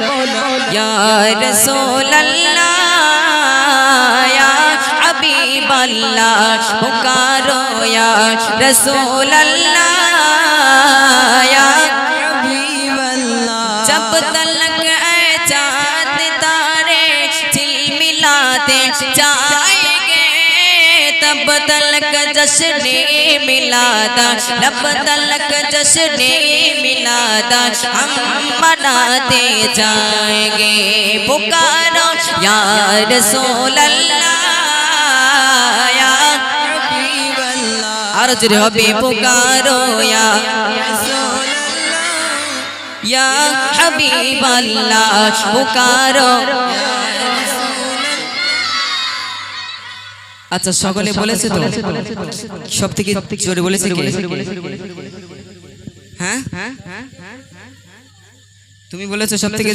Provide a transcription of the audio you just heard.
या रसूल अल्लाह या हबीब अल्लाह पुकारो या रसूल अल्लाह या हबीब अल्लाह। जब तलक चाँद तारे झिलमिलाते जाएंगे तब तलक जश्ने मिलादा, लब तलक जश्ने मिलादा हम मनाते जाएंगे। पुकारो या रसूल अल्लाह या हबीब अल्लाह। और जुरे होबे पुकारो या रसूल अल्लाह या हबीब अल्लाह पुकारो। আচ্ছা সকলে বলেছে তো? সবথেকে জোরে বলেছে কে? হ্যাঁ তুমি বলেছো সবথেকে